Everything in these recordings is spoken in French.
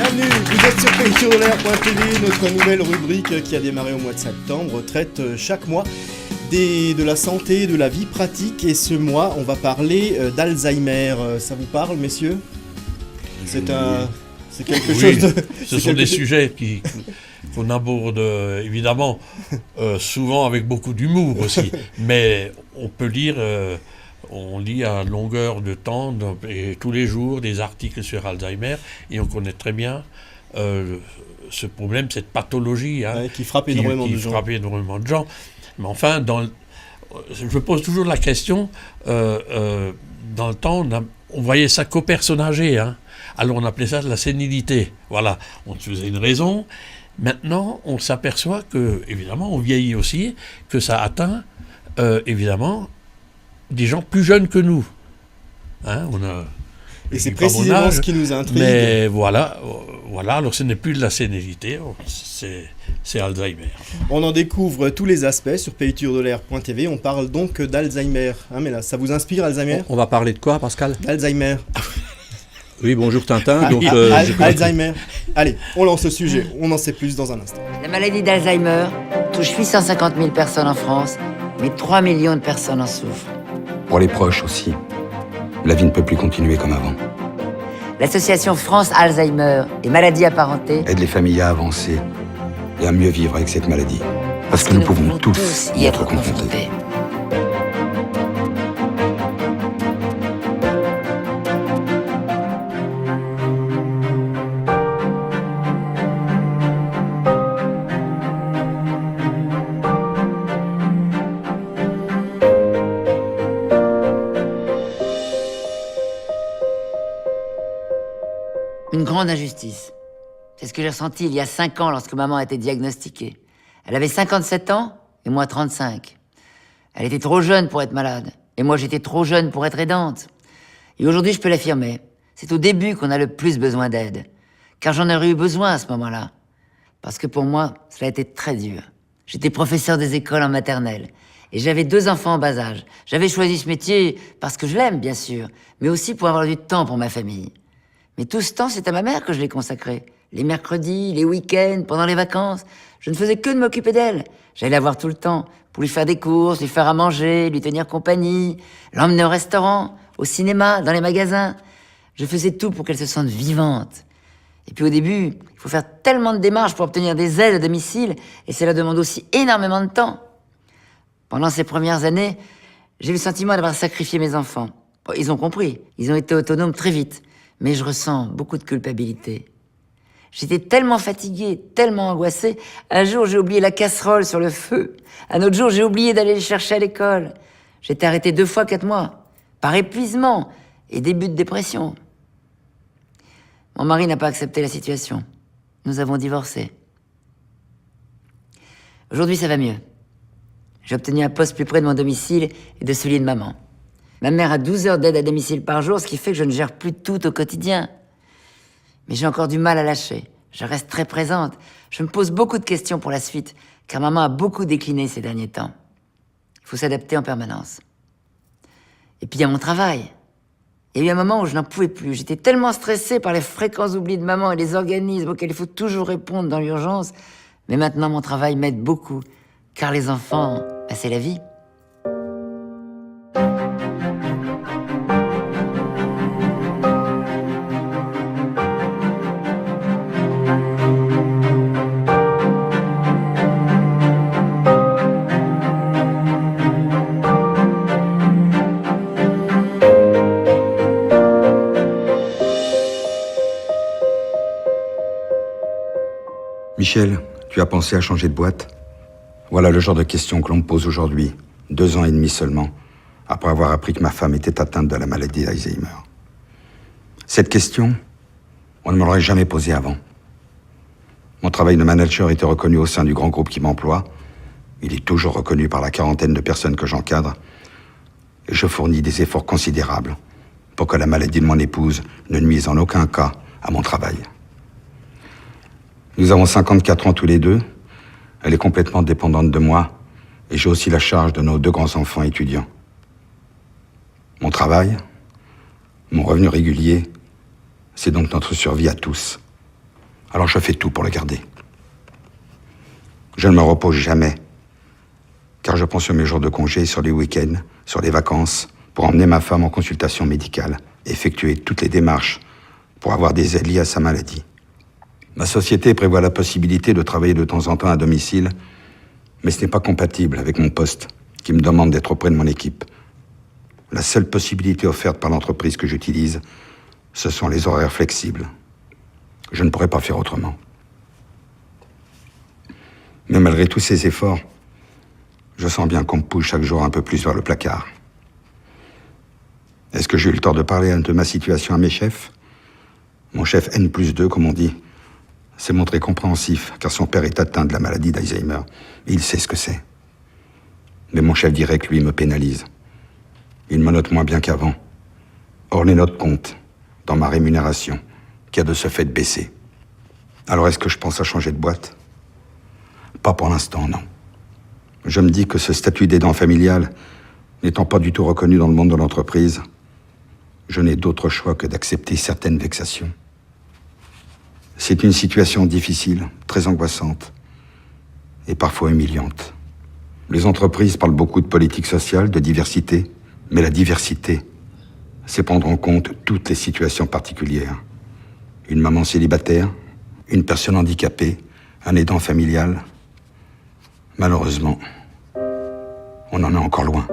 Bienvenue, vous êtes sur payetourlair.tv, notre nouvelle rubrique qui a démarré au mois de septembre, traite chaque mois de la santé, de la vie pratique, et ce mois on va parler d'Alzheimer. Ça vous parle, messieurs ? C'est quelque chose de... Ce sont des sujets qu'on aborde évidemment souvent avec beaucoup d'humour aussi, mais on peut lire... on lit à longueur de temps et tous les jours des articles sur Alzheimer et on connaît très bien ce problème, cette pathologie qui frappe énormément de gens. Mais enfin, je pose toujours la question, dans le temps, on voyait ça qu'aux personnes âgées. Alors on appelait ça la sénilité. Voilà, on se faisait une raison. Maintenant, on s'aperçoit que, évidemment, on vieillit aussi, que ça atteint, évidemment, des gens plus jeunes que nous. Et c'est précisément ce qui nous intrigue. Mais voilà, alors ce n'est plus de la sénilité, c'est Alzheimer. On en découvre tous les aspects sur payetourlair.tv. On parle donc d'Alzheimer. Mais là, ça vous inspire, Alzheimer ? On va parler de quoi, Pascal ? D'Alzheimer. Oui, bonjour Tintin. Donc, Alzheimer. Allez, on lance le sujet. On en sait plus dans un instant. La maladie d'Alzheimer touche 850 000 personnes en France, mais 3 millions de personnes en souffrent. Pour les proches aussi. La vie ne peut plus continuer comme avant. L'association France Alzheimer et maladies apparentées aide les familles à avancer et à mieux vivre avec cette maladie. Parce que nous pouvons tous y être confrontés. Une grande injustice. C'est ce que j'ai ressenti il y a 5 ans lorsque maman a été diagnostiquée. Elle avait 57 ans et moi 35. Elle était trop jeune pour être malade et moi j'étais trop jeune pour être aidante. Et aujourd'hui je peux l'affirmer, c'est au début qu'on a le plus besoin d'aide. Car j'en aurais eu besoin à ce moment-là. Parce que pour moi, cela a été très dur. J'étais professeur des écoles en maternelle et j'avais 2 enfants en bas âge. J'avais choisi ce métier parce que je l'aime bien sûr, mais aussi pour avoir du temps pour ma famille. Mais tout ce temps, c'est à ma mère que je l'ai consacré. Les mercredis, les week-ends, pendant les vacances. Je ne faisais que de m'occuper d'elle. J'allais la voir tout le temps, pour lui faire des courses, lui faire à manger, lui tenir compagnie, l'emmener au restaurant, au cinéma, dans les magasins. Je faisais tout pour qu'elle se sente vivante. Et puis au début, il faut faire tellement de démarches pour obtenir des aides à domicile, et cela demande aussi énormément de temps. Pendant ces premières années, j'ai eu le sentiment d'avoir sacrifié mes enfants. Bon, ils ont compris, ils ont été autonomes très vite. Mais je ressens beaucoup de culpabilité. J'étais tellement fatiguée, tellement angoissée. Un jour, j'ai oublié la casserole sur le feu. Un autre jour, j'ai oublié d'aller les chercher à l'école. J'ai été arrêtée 2 fois 4 mois, par épuisement et début de dépression. Mon mari n'a pas accepté la situation. Nous avons divorcé. Aujourd'hui, ça va mieux. J'ai obtenu un poste plus près de mon domicile et de celui de maman. Ma mère a 12 heures d'aide à domicile par jour, ce qui fait que je ne gère plus tout au quotidien. Mais j'ai encore du mal à lâcher. Je reste très présente. Je me pose beaucoup de questions pour la suite, car maman a beaucoup décliné ces derniers temps. Il faut s'adapter en permanence. Et puis il y a mon travail. Il y a eu un moment où je n'en pouvais plus. J'étais tellement stressée par les fréquents oublis de maman et les organismes auxquels il faut toujours répondre dans l'urgence. Mais maintenant, mon travail m'aide beaucoup, car les enfants, c'est la vie. Michel, tu as pensé à changer de boîte ? Voilà le genre de questions que l'on me pose aujourd'hui, 2 ans et demi seulement, après avoir appris que ma femme était atteinte de la maladie d'Alzheimer. Cette question, on ne me l'aurait jamais posée avant. Mon travail de manager était reconnu au sein du grand groupe qui m'emploie. Il est toujours reconnu par la 40aine de personnes que j'encadre. Et je fournis des efforts considérables pour que la maladie de mon épouse ne nuise en aucun cas à mon travail. Nous avons 54 ans tous les deux. Elle est complètement dépendante de moi et j'ai aussi la charge de nos 2 grands-enfants étudiants. Mon travail, mon revenu régulier, c'est donc notre survie à tous. Alors je fais tout pour le garder. Je ne me repose jamais, car je prends sur mes jours de congé, sur les week-ends, sur les vacances, pour emmener ma femme en consultation médicale, effectuer toutes les démarches pour avoir des aides liées à sa maladie. Ma société prévoit la possibilité de travailler de temps en temps à domicile, mais ce n'est pas compatible avec mon poste, qui me demande d'être auprès de mon équipe. La seule possibilité offerte par l'entreprise que j'utilise, ce sont les horaires flexibles. Je ne pourrais pas faire autrement. Mais malgré tous ces efforts, je sens bien qu'on me pousse chaque jour un peu plus vers le placard. Est-ce que j'ai eu le tort de parler de ma situation à mes chefs? Mon chef N+2, comme on dit, s'est montré compréhensif, car son père est atteint de la maladie d'Alzheimer. Et il sait ce que c'est. Mais mon chef direct, lui, me pénalise. Il me note moins bien qu'avant. Or, les notes comptent dans ma rémunération, qui a de ce fait baissé. Alors, est-ce que je pense à changer de boîte? Pas pour l'instant, non. Je me dis que ce statut d'aidant familial, n'étant pas du tout reconnu dans le monde de l'entreprise, je n'ai d'autre choix que d'accepter certaines vexations. C'est une situation difficile, très angoissante, et parfois humiliante. Les entreprises parlent beaucoup de politique sociale, de diversité, mais la diversité, c'est prendre en compte toutes les situations particulières. Une maman célibataire, une personne handicapée, un aidant familial. Malheureusement, on en est encore loin.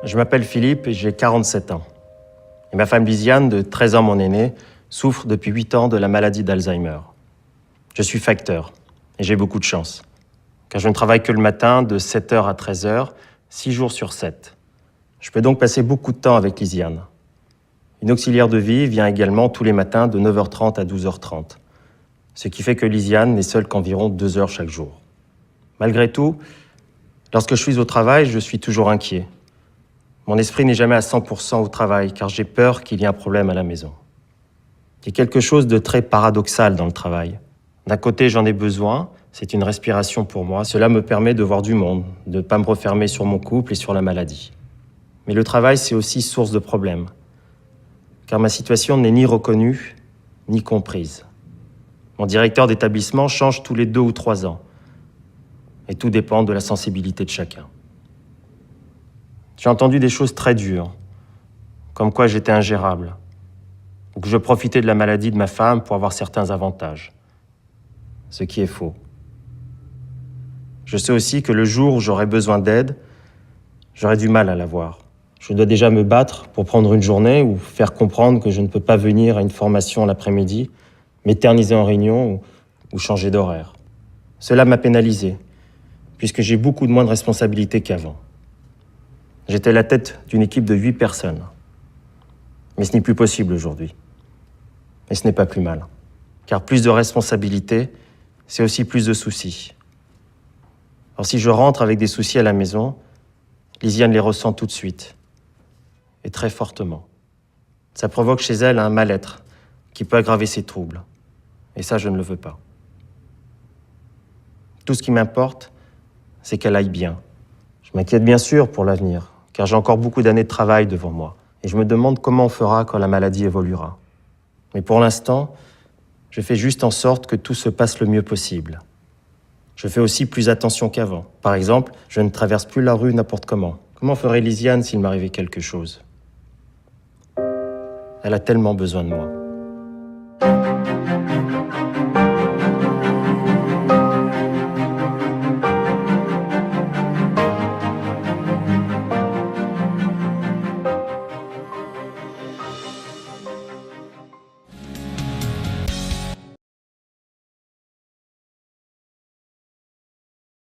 Je m'appelle Philippe et j'ai 47 ans. Et ma femme Lisiane, de 13 ans mon aînée, souffre depuis 8 ans de la maladie d'Alzheimer. Je suis facteur et j'ai beaucoup de chance, car je ne travaille que le matin de 7h à 13h, 6 jours sur 7. Je peux donc passer beaucoup de temps avec Lisiane. Une auxiliaire de vie vient également tous les matins de 9h30 à 12h30, ce qui fait que Lisiane n'est seule qu'environ 2 heures chaque jour. Malgré tout, lorsque je suis au travail, je suis toujours inquiet. Mon esprit n'est jamais à 100% au travail, car j'ai peur qu'il y ait un problème à la maison. Il y a quelque chose de très paradoxal dans le travail. D'un côté, j'en ai besoin, c'est une respiration pour moi. Cela me permet de voir du monde, de ne pas me refermer sur mon couple et sur la maladie. Mais le travail, c'est aussi source de problèmes, car ma situation n'est ni reconnue, ni comprise. Mon directeur d'établissement change tous les 2 ou 3 ans, et tout dépend de la sensibilité de chacun. J'ai entendu des choses très dures, comme quoi j'étais ingérable, ou que je profitais de la maladie de ma femme pour avoir certains avantages, ce qui est faux. Je sais aussi que le jour où j'aurai besoin d'aide, j'aurai du mal à l'avoir. Je dois déjà me battre pour prendre une journée ou faire comprendre que je ne peux pas venir à une formation l'après-midi, m'éterniser en réunion ou changer d'horaire. Cela m'a pénalisé, puisque j'ai beaucoup de moins de responsabilités qu'avant. J'étais la tête d'une équipe de 8 personnes. Mais ce n'est plus possible aujourd'hui. Et ce n'est pas plus mal. Car plus de responsabilités, c'est aussi plus de soucis. Alors si je rentre avec des soucis à la maison, Lisiane les ressent tout de suite. Et très fortement. Ça provoque chez elle un mal-être qui peut aggraver ses troubles. Et ça, je ne le veux pas. Tout ce qui m'importe, c'est qu'elle aille bien. Je m'inquiète bien sûr pour l'avenir, car j'ai encore beaucoup d'années de travail devant moi. Et je me demande comment on fera quand la maladie évoluera. Mais pour l'instant, je fais juste en sorte que tout se passe le mieux possible. Je fais aussi plus attention qu'avant. Par exemple, je ne traverse plus la rue n'importe comment. Comment ferait Lisiane s'il m'arrivait quelque chose? Elle a tellement besoin de moi.